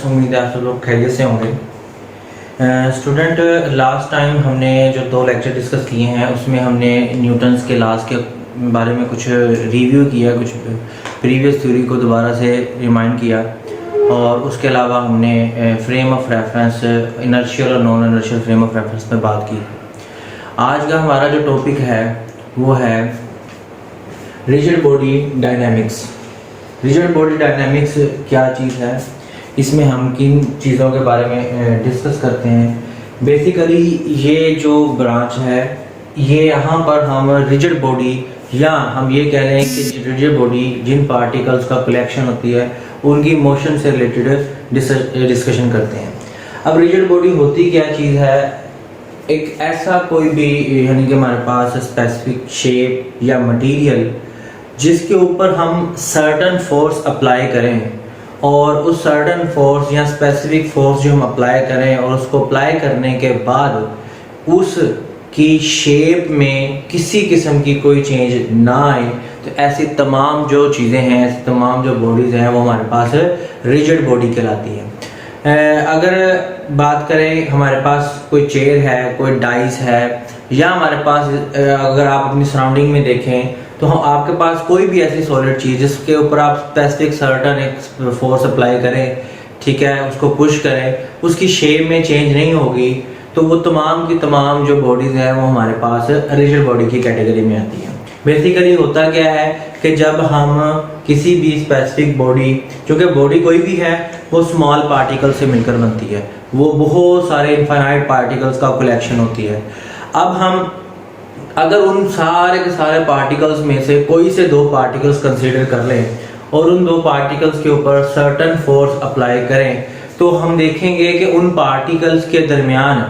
उम्मीद है आप सब लोग खैरियत से होंगे। स्टूडेंट, लास्ट टाइम हमने जो 2 लेक्चर डिस्कस किए हैं उसमें हमने न्यूटन्स के लॉज के बारे में कुछ रिव्यू किया, कुछ प्रीवियस थ्योरी को दोबारा से रिमाइंड किया और उसके अलावा हमने फ्रेम ऑफ रेफरेंस, इनर्शियल और non inertial frame of reference पे बात की। आज का हमारा जो टॉपिक है वो है rigid body dynamics. Rigid body dynamics क्या चीज़ है, इसमें हम किन चीज़ों के बारे में डिस्कस करते हैं। बेसिकली ये जो ब्रांच है ये यहाँ पर हम रिजिड बॉडी या हम ये कह रहे हैं कि रिजिड बॉडी जिन पार्टिकल्स का कलेक्शन होती है उनकी मोशन से रिलेटेड डिस्कशन करते हैं। अब रिजिड बॉडी होती क्या चीज़ है, एक ऐसा कोई भी यानी कि हमारे पास स्पेसिफिक शेप या मटेरियल जिसके ऊपर हम सर्टन फोर्स अप्लाई करें और उस सर्टन फोर्स या स्पेसिफिक फोर्स जो हम अप्लाई करें और उसको अप्लाई करने के बाद उसकी शेप में किसी किस्म की कोई चेंज ना आए, तो ऐसी तमाम जो चीज़ें हैं, ऐसी तमाम जो बॉडीज़ हैं वो हमारे पास रिजिड बॉडी कहलाती है। अगर बात करें हमारे पास कोई चेयर है, कोई डाइस है या हमारे पास अगर आप अपनी सराउंडिंग में देखें तो हम आपके पास कोई भी ऐसी सॉलिड चीज़ जिसके ऊपर आप स्पेसिफिक सर्टन एक फोर्स अप्लाई करें, ठीक है, उसको पुश करें, उसकी शेप में चेंज नहीं होगी, तो वो तमाम की तमाम जो बॉडीज़ हैं वो हमारे पास रिजिड बॉडी की कैटेगरी में आती है। बेसिकली होता क्या है कि जब हम किसी भी स्पेसिफिक बॉडी, चूँकि बॉडी कोई भी है वो स्मॉल पार्टिकल से मिलकर बनती है, वो बहुत सारे इनफाइनाइट पार्टिकल्स का कलेक्शन होती है। अब हम अगर उन सारे के सारे पार्टिकल्स में से कोई से 2 पार्टिकल्स कंसीडर कर लें और उन 2 पार्टिकल्स के ऊपर सर्टन फोर्स अप्लाई करें, तो हम देखेंगे कि उन पार्टिकल्स के दरमियान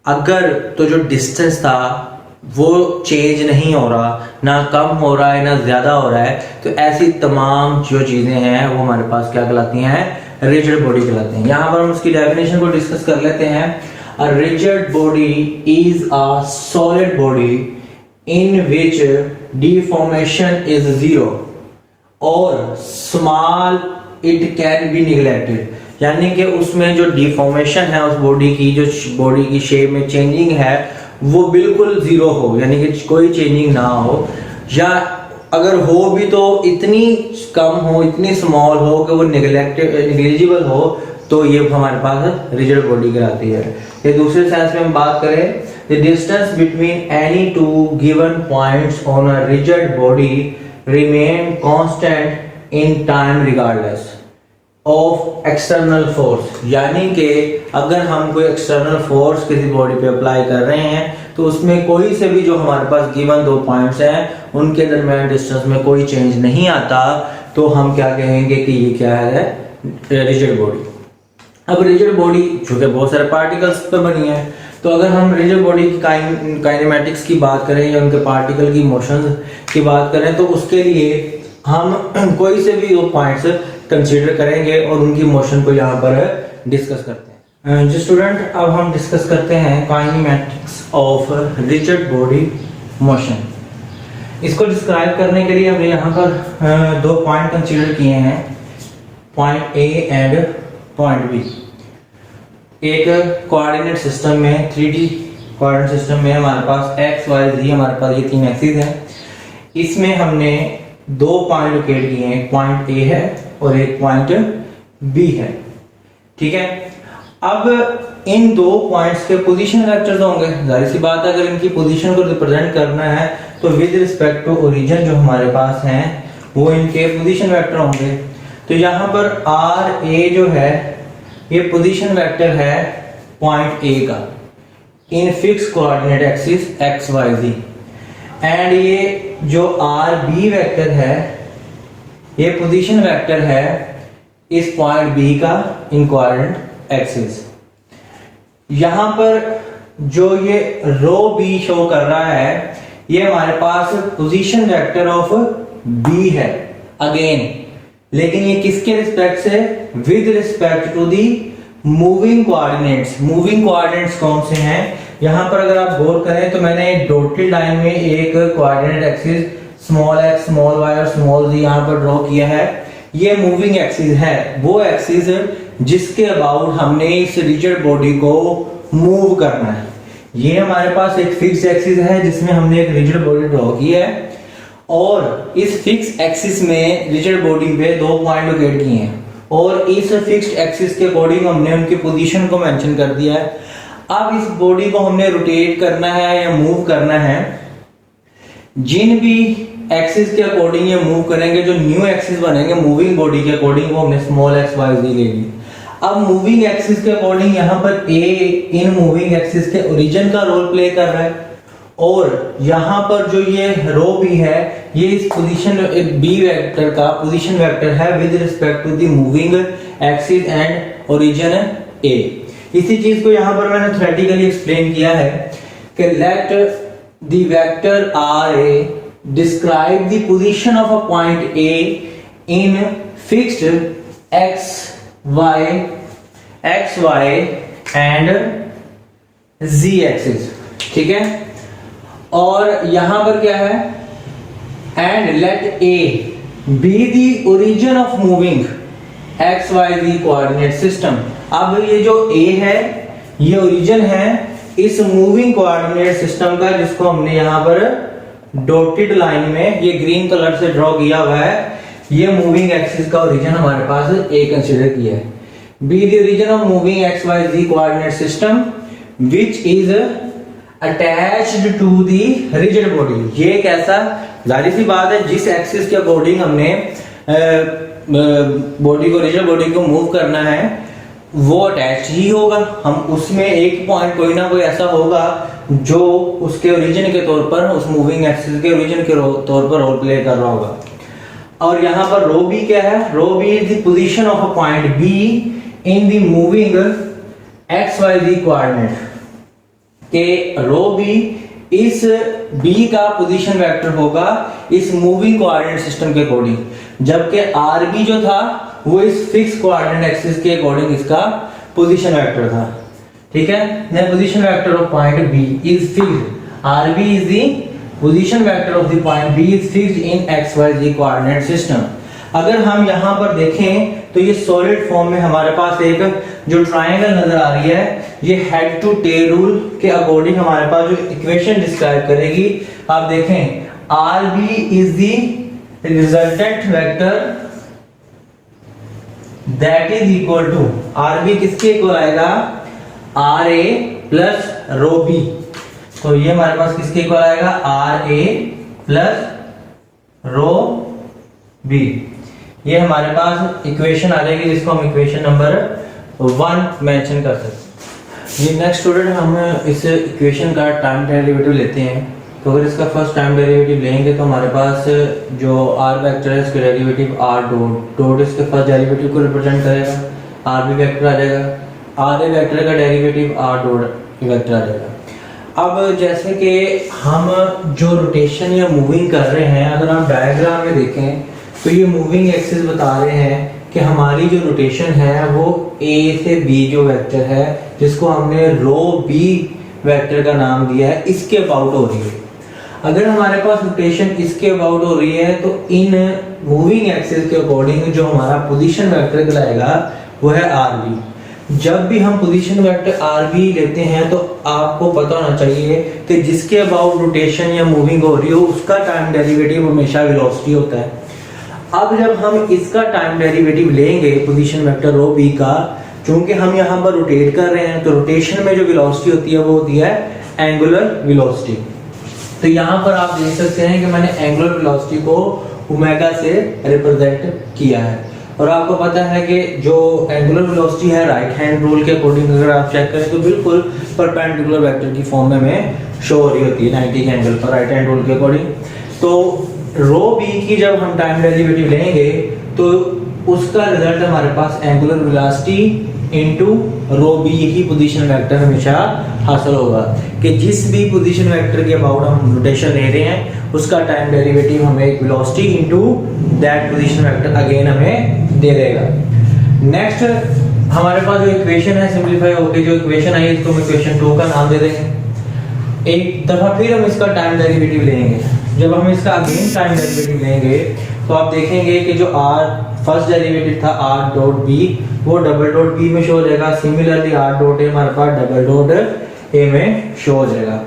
अगर तो जो डिस्टेंस था वो चेंज नहीं हो रहा, ना कम हो रहा है ना ज़्यादा हो रहा है, तो ऐसी तमाम जो चीज़ें हैं वो हमारे पास क्या कहलाती हैं, रिजिड बॉडी कहलाती हैं। यहाँ पर हम उसकी डेफिनेशन को डिस्कस कर लेते हैं। A rigid body is a solid body in which deformation is zero or small it can be neglected, यानी कि उसमें जो डिफॉर्मेशन है उस बॉडी की, जो बॉडी की शेप में चेंजिंग है वो बिल्कुल ज़ीरो हो, यानी कि कोई चेंजिंग ना हो, या अगर हो भी तो इतनी कम हो, इतनी स्मॉल हो कि वो नेग्लिजिबल हो, तो ये हमारे पास रिजिड बॉडी कहलाती है। ये दूसरे सेंस में हम बात करें, the distance between any 2 given points on a rigid body remain constant in time regardless of external force, यानी कि अगर हम कोई एक्सटर्नल फोर्स किसी बॉडी पे अप्लाई कर रहे हैं तो उसमें कोई से भी जो हमारे पास गिवन 2 पॉइंट्स हैं उनके दरमियान डिस्टेंस में कोई चेंज नहीं आता, तो हम क्या कहेंगे कि ये क्या है, रिजिड बॉडी। अब रिजिड बॉडी चूँकि बहुत सारे पार्टिकल्स पे बनी है, तो अगर हम रिजिड बॉडी की काइनेमेटिक्स की बात करें या उनके पार्टिकल की मोशन की बात करें, तो उसके लिए हम कोई से भी 2 पॉइंट्स कंसीडर करेंगे और उनकी मोशन को यहाँ पर डिस्कस करते हैं। जो स्टूडेंट, अब हम डिस्कस करते हैं kinematics of rigid body motion. इसको डिस्क्राइब करने के लिए हमने यहाँ पर 2 पॉइंट कंसीडर किए हैं, point A and point B. एक कोऑर्डिनेट सिस्टम में, 3D कोऑर्डिनेट सिस्टम में हमारे पास x, y, z, हमारे पास ये 3 एक्सिस हैं। इसमें हमने 2 पॉइंट लोकेट किए हैं, एक पॉइंट A है और एक पॉइंट B है, ठीक है। अब इन 2 पॉइंट्स के पोजीशन वेक्टर्स होंगे, जाहिर सी बात है अगर इनकी पोजीशन को रिप्रेजेंट करना है तो विद रिस्पेक्ट टू ओरिजिन जो हमारे पास हैं वो इनके पोजीशन वेक्टर होंगे। तो यहाँ पर आर ए जो है ये पोजीशन वेक्टर है पॉइंट ए का in fix coordinate axis X Y Z, and ये जो आर बी वेक्टर है ये पोजीशन वेक्टर है इस पॉइंट बी का इन कोऑर्डिनेट एक्सिस। यहाँ पर जो ये रो बी शो कर रहा है ये हमारे पास पोजीशन वेक्टर ऑफ बी है अगेन, लेकिन ये किसके रिस्पेक्ट से, with respect to the moving coordinates. Moving coordinates कौन से हैं, यहाँ पर अगर आप गौर करें तो मैंने डॉटेड लाइन में एक coordinate axis small x, small y और स्मॉल z यहाँ पर ड्रॉ किया है। ये मूविंग एक्सिस है, वो एक्सिस जिसके अबाउट हमने इस रिजिड बॉडी को मूव करना है। ये हमारे पास एक फिक्स एक्सिस है जिसमें हमने एक रिजिड बॉडी ड्रॉ की है, और इस फिक्स एक्सिस में रिजिड बॉडी पे 2 पॉइंट लोकेट किए हैं, और इस फिक्स्ड एक्सिस के अकॉर्डिंग हमने उनकी पोजीशन को मेंशन कर दिया है। अब इस बॉडी को हमने रोटेट करना है या मूव करना है, जिन भी एक्सिस के अकॉर्डिंग ये मूव करेंगे, जो न्यू एक्सिस बनेंगे मूविंग बॉडी के अकॉर्डिंग, वो हमने स्मॉल एक्स वाई जी ले ली। अब मूविंग एक्सिस के अकॉर्डिंग यहाँ पर ए इन मूविंग एक्सिस के ओरिजिन का रोल प्ले कर रहा है, और यहाँ पर जो ये रो बी है, ये इस पोजीशन बी वेक्टर का पोजीशन वेक्टर है with respect to the moving axis and origin A. इसी चीज को यहाँ पर मैंने थ्योरेटिकली एक्सप्लेन किया है कि let the vector R A describe the position of a point A in fixed X Y and Z axis, ठीक है। और यहां पर क्या है, and let A B the origin of moving X Y Z coordinate system. अब ये जो ए है ये ओरिजिन है इस मूविंग कोऑर्डिनेट सिस्टम का, जिसको हमने यहां पर डॉटेड लाइन में ये ग्रीन कलर से ड्रॉ किया हुआ है। ये मूविंग एक्सिस का ओरिजिन हमारे पास ए कंसीडर किया है। B the origin of moving X Y Z coordinate system which is attached to the rigid body. ये कैसा, जाहिर सी बात है जिस एक्सिस के अकॉर्डिंग हमने बॉडी को रिजिड बॉडी को मूव करना है वो अटैच ही होगा। हम उसमें एक पॉइंट कोई ना कोई ऐसा होगा जो उसके ओरिजिन के तौर पर, उस मूविंग एक्सिस के ओरिजिन के तौर पर रोल प्ले कर रहा होगा। और यहाँ पर रो बी क्या है, rho B is the position of a point B in the moving X Y Z coordinate, के रो बी इस बी का पोजीशन वेक्टर होगा इस मूविंग कोऑर्डिनेट सिस्टम के अकॉर्डिंग, जबकि आर बी जो था वो इस फिक्स कोऑर्डिनेट एक्सिस के अकॉर्डिंग इसका पोजीशन वेक्टर था, ठीक है। The position vector of point B is fixed, R B is the position vector of the point B is fixed in X Y Z coordinate system. अगर हम यहां पर देखें तो ये सॉलिड फॉर्म में हमारे पास एक जो ट्रायंगल नजर आ रही है, ये हेड टू टेल रूल के अकॉर्डिंग हमारे पास जो इक्वेशन डिस्क्राइब करेगी, आप देखें R B is the resultant vector that is equal to, R B किसके इक्वल आएगा, R A plus rho B. तो ये हमारे पास किसके इक्वल आएगा, R A plus rho B. ये हमारे पास इक्वेशन आ जाएगी जिसको हम इक्वेशन नंबर 1 मेंशन कर सकते हैं। ये नेक्स्ट स्टूडेंट हम इस इक्वेशन का टाइम डेरिवेटिव लेते हैं। तो अगर इसका फर्स्ट टाइम डेरिवेटिव लेंगे तो हमारे पास जो आर वेक्टर है इसका डेरिवेटिव आर डॉट इसके फर्स्ट डेरिवेटिव को रिप्रेजेंट करेगा, आर बी वेक्टर आ जाएगा, आर ए वेक्टर का डेरिवेटिव आर डॉट वेक्टर आ जाएगा। अब जैसे कि हम जो रोटेशन या मूविंग कर रहे हैं, अगर आप डायग्राम में देखें तो ये मूविंग एक्सिस बता रहे हैं कि हमारी जो रोटेशन है वो ए से बी जो वेक्टर है, जिसको हमने रो बी वेक्टर का नाम दिया है, इसके अबाउट हो रही है। अगर हमारे पास रोटेशन इसके अबाउट हो रही है तो इन मूविंग एक्सिस के अकॉर्डिंग जो हमारा पोजीशन वेक्टर कहलाएगा वो है आर बी। जब भी हम पोजीशन वेक्टर आर बी लेते हैं तो आपको पता होना चाहिए कि जिसके अबाउट रोटेशन या मूविंग हो रही हो उसका टाइम डेरिवेटिव हमेशा वेलोसिटी होता है। अब जब हम इसका टाइम डेरिवेटिव लेंगे पोजीशन वेक्टर रो बी का, चूंकि हम यहाँ पर रोटेट कर रहे हैं तो रोटेशन में जो वेलोसिटी होती है वो होती है एंगुलर वेलोसिटी। तो यहाँ पर आप देख सकते हैं कि मैंने एंगुलर वेलोसिटी को ओमेगा से रिप्रेजेंट किया है, और आपको पता है कि जो एंगुलर वेलोसिटी है राइट हैंड रूल के अकॉर्डिंग अगर आप चेक करें तो बिल्कुल परपेंडिकुलर वेक्टर की फॉर्म में हमें शो हो रही होती है 90 के एंगल पर राइट हैंड रूल के अकॉर्डिंग। तो रो बी की जब हम टाइम डेरिवेटिव लेंगे तो उसका रिजल्ट हमारे पास एंगुलर वेलोसिटी इनटू रो बी ही पोजीशन वेक्टर हमेशा हासिल होगा, कि जिस भी पोजीशन वेक्टर के अबाउट हम रोटेशन ले रहे हैं उसका टाइम डेरिवेटिव हमें एक velocity into that position vector again हमें दे देगा। नेक्स्ट हमारे पास जो इक्वेशन है सिंपलीफाई होकर जो इक्वेशन आई इसको हम इक्वेशन 2 का नाम दे देंगे। एक दफा फिर हम इसका टाइम डेरिवेटिव लेंगे। जब हम इसका अगेन टाइम डेरिवेटिव लेंगे तो आप देखेंगे कि जो r फर्स्ट डेरिवेटिव था r डॉट b वो डबल डॉट b में शो हो जाएगा। सिमिलरली r डॉट a हमारे पास डबल डॉट a में शो हो जाएगा।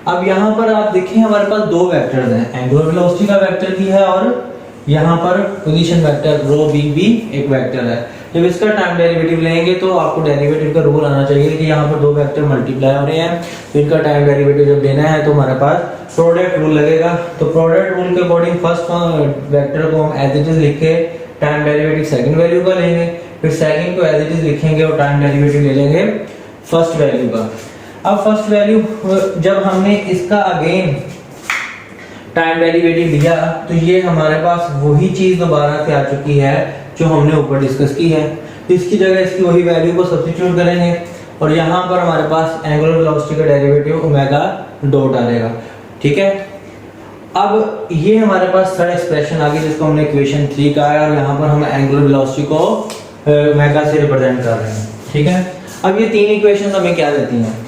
अब यहाँ पर आप देखें हमारे पास दो वेक्टर्स हैं, एंगुलर वेलोसिटी का वेक्टर भी है और यहाँ पर पोजीशन वेक्टर रो b भी एक वेक्टर है। जब इसका टाइम डेरिवेटिव लेंगे तो आपको डेरिवेटिव का रूल आना चाहिए कि यहाँ पर दो वेक्टर मल्टीप्लाई हो रहे हैं, तो इनका टाइम डेरिवेटिव जब लेना है तो हमारे पास प्रोडक्ट रूल लगेगा। तो प्रोडक्ट रूल के अकॉर्डिंग फर्स्ट वेक्टर को हम एज इट इज लिख के टाइम डेरिवेटिव सेकंड वैल्यू का लेंगे, फिर सेकंड को एज इट इज लिखेंगे और टाइम डेरिवेटिव ले लेंगे फर्स्ट वैल्यू का। अब फर्स्ट वैल्यू जब हमने इसका अगेन टाइम डेरिवेटिव लिया तो ये हमारे पास वही चीज दोबारा से आ चुकी है जो हमने ऊपर डिस्कस की है। तो इसकी जगह इसकी वही वैल्यू को सब्स्टिट्यूट करेंगे और यहाँ पर हमारे पास एंगुलर वेलोसिटी का डेरिवेटिव ओमेगा डॉट आ जाएगा। ठीक है, अब ये हमारे पास थर्ड एक्सप्रेशन आ गई जिसको हमने इक्वेशन 3 कहा है और यहाँ पर हम एंगुलर वेलोसिटी को ओमेगा से रिप्रेजेंट कर रहे हैं। ठीक है, अब ये तीन इक्वेशन हमें क्या देती हैं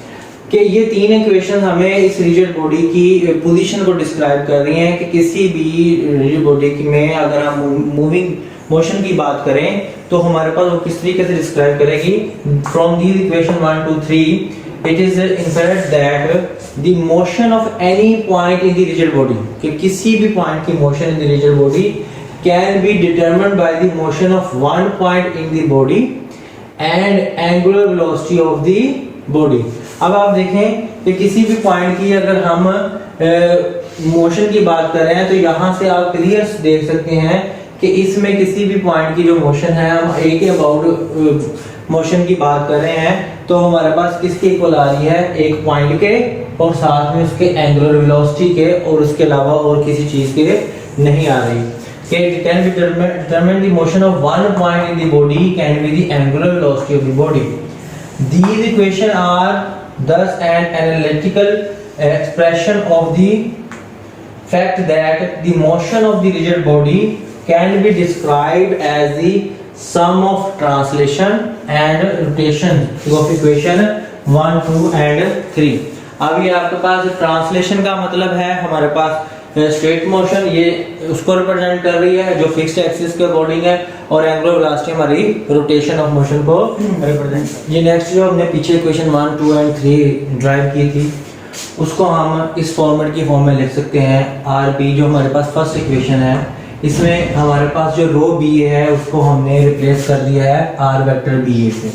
कि ये तीन इक्वेशन हमें इस रिजिड बॉडी की पोजीशन को डिस्क्राइब कर रही हैं कि किसी भी रिजिड बॉडी में अगर हम मूविंग मोशन की बात करें तो हमारे पास वो किस तरीके से डिस्क्राइब करेगी। From these equation 1 2 3 it is inferred that the motion of any point in the rigid body, कि किसी भी पॉइंट की motion in the rigid body can be determined by the motion of one point in the body and angular velocity of the body. अब आप देखें कि किसी भी पॉइंट की अगर हम मोशन की बात कर रहे हैं तो यहाँ से आप क्लियर देख सकते हैं कि इसमें किसी भी पॉइंट की जो मोशन है, हम ए के अबाउट मोशन की बात कर रहे हैं तो हमारे पास किसके इक्वल आ रही है, एक पॉइंट के और साथ में उसके एंगुलर वेलोसिटी के और उसके अलावा और किसी चीज के नहीं आ रही। Can be determine the motion of one point in the body can be the angular velocity of the body. These equations are thus an analytical expression of the fact that the motion of the rigid body can be described as the sum of translation and rotation of equation 1, 2 and 3। अब ये आपके पास translation का मतलब है हमारे पास straight motion, ये उसको represent कर रही है जो फिक्स्ड एक्सिस के अकॉर्डिंग है, और एंगुलर वेलोसिटी हमारी रोटेशन ऑफ मोशन को रिप्रेजेंट। ये नेक्स्ट जो हमने पीछे इक्वेशन 1, 2 एंड 3 ड्राइव की थी उसको हम इस फॉर्मेट की फॉर्म में लिख सकते हैं। आर बी जो हमारे पास फर्स्ट इक्वेशन है, इसमें हमारे पास जो रो बी ए है उसको हमने रिप्लेस कर दिया है आर वेक्टर बी ए से,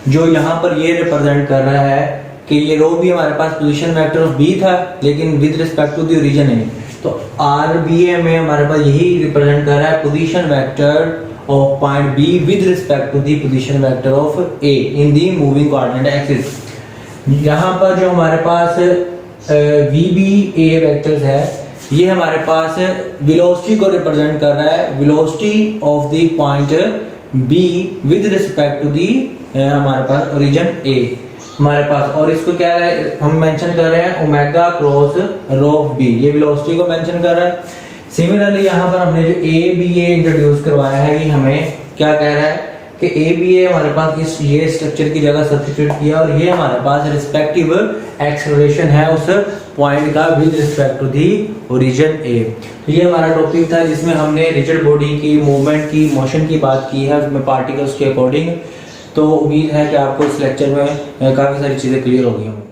जो यहाँ पर ये रिप्रेजेंट कर रहा है कि ये रो भी हमारे पास पोजीशन वेक्टर ऑफ बी था लेकिन with respect to the region A, तो आर बी ए में हमारे पास यही रिप्रेजेंट कर रहा है position vector of point B with respect to the position vector of A in the moving coordinate axis. यहाँ पर जो हमारे पास वी बी ए वेक्टर्स है ये हमारे पास वेलोसिटी को रिप्रेजेंट कर रहा है, velocity of the point B with respect to the हमारे पास रीजन ए हमारे पास, और इसको क्या है हम मेंशन कर रहे हैं omega cross rho of B, ये वेलोसिटी को मेंशन कर रहा है। सिमिलरली यहाँ पर हमने जो ए बी ए इंट्रोड्यूस करवाया है ये हमें क्या कह रहा है कि ए बी ए हमारे पास इस ये स्ट्रक्चर की जगह सब्स्टिट्यूट किया और ये हमारे पास रिस्पेक्टिव एक्सेलरेशन है उस पॉइंट का with respect to the origin A. तो ये हमारा टॉपिक था जिसमें हमने रिजिड बॉडी की मूवमेंट की मोशन की बात की है उसमें पार्टिकल्स के अकॉर्डिंग। तो उम्मीद है कि आपको इस लेक्चर में काफ़ी सारी चीज़ें क्लियर हो गई होंगी।